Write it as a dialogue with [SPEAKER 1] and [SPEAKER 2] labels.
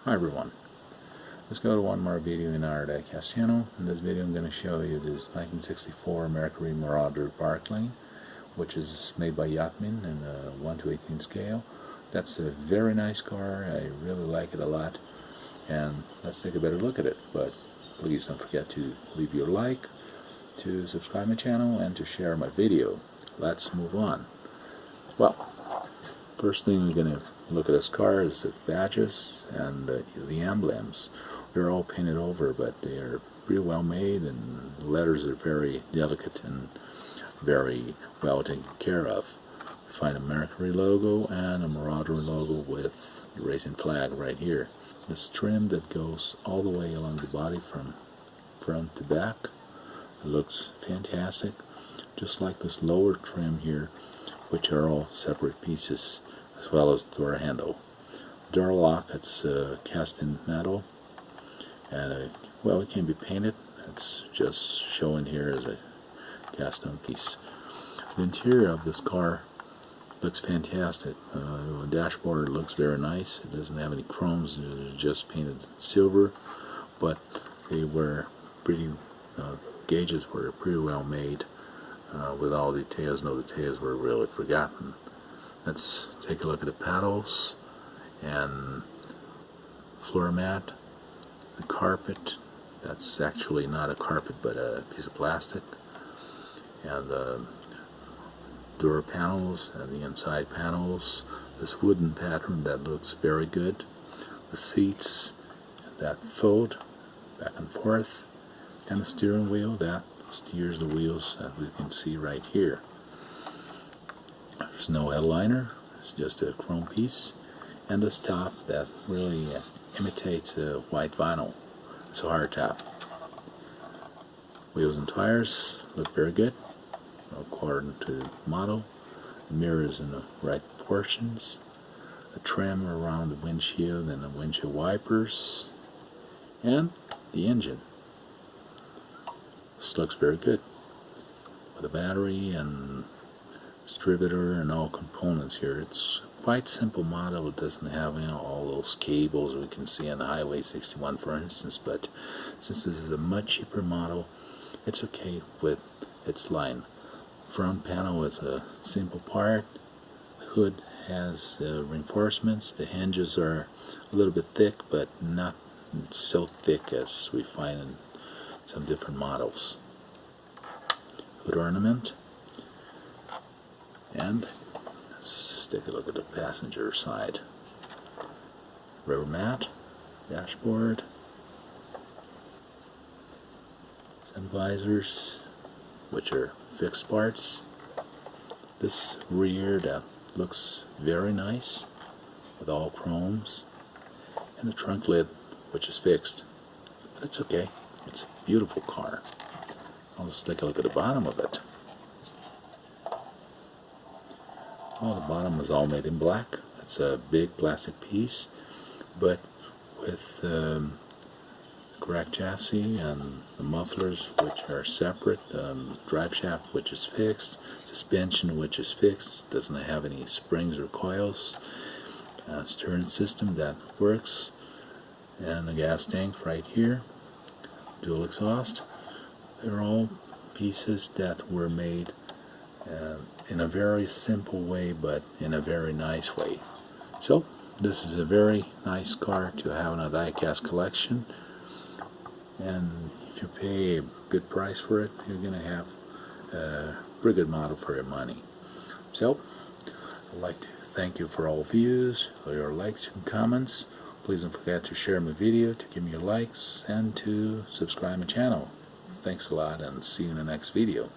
[SPEAKER 1] Hi everyone, let's go to one more video in our Diecast channel. In this video I'm going to show you this 1964 Mercury Marauder Park Lane, which is made by Yatming in a 1:18 scale. That's a very nice car, I really like it a lot, and let's take a better look at it. But please don't forget to leave your like, to subscribe my channel, and to share my video. Let's move on. Well, first thing we're going to look at this car is the badges and the emblems. They're all painted over, but they are pretty well made, and the letters are very delicate and very well taken care of. You find a Mercury logo and a Marauder logo with the racing flag right here. This trim that goes all the way along the body from front to back. It looks fantastic, just like this lower trim here, which are all separate pieces, as well as the door handle. The door lock, it's cast in metal, and well, it can be painted. It's just shown here as a cast stone piece. The interior of this car looks fantastic. The dashboard looks very nice. It doesn't have any chromes, it's just painted silver, but they were pretty, gauges were pretty well made with all details. No details were really forgotten. Let's take a look at the paddles and floor mat, the carpet. That's actually not a carpet but a piece of plastic, and the door panels and the inside panels, this wooden pattern that looks very good, the seats that fold back and forth, and the steering wheel that steers the wheels that we can see right here. There's no headliner, it's just a chrome piece, and this top that really imitates white vinyl. It's a hard top. Wheels and tires look very good according to the model. The mirrors in the right proportions. The trim around the windshield and the windshield wipers, and the engine. This looks very good with a battery and distributor and all components here. It's quite simple model. It doesn't have all those cables we can see on the Highway 61, for instance, but since this is a much cheaper model, it's okay with its line. Front panel is a simple part. The hood has reinforcements. The hinges are a little bit thick, but not so thick as we find in some different models. Hood ornament. And let's take a look at the passenger side. Rubber mat, dashboard, sun visors, which are fixed parts. This rear that looks very nice with all chromes, and the trunk lid, which is fixed. But it's okay. It's a beautiful car. Let's take a look at the bottom of it. Oh, the bottom is all made in black. It's a big plastic piece, but with the correct chassis and the mufflers, which are separate, drive shaft, which is fixed, suspension, which is fixed, doesn't have any springs or coils, steering system that works, and the gas tank right here, dual exhaust. They're all pieces that were made in a very simple way, but in a very nice way. So this is a very nice car to have in a diecast collection, and if you pay a good price for it, you're going to have a pretty good model for your money. So I'd like to thank you for all views, for your likes and comments. Please don't forget to share my video, to give me your likes, and to subscribe my channel. Thanks a lot, and see you in the next video.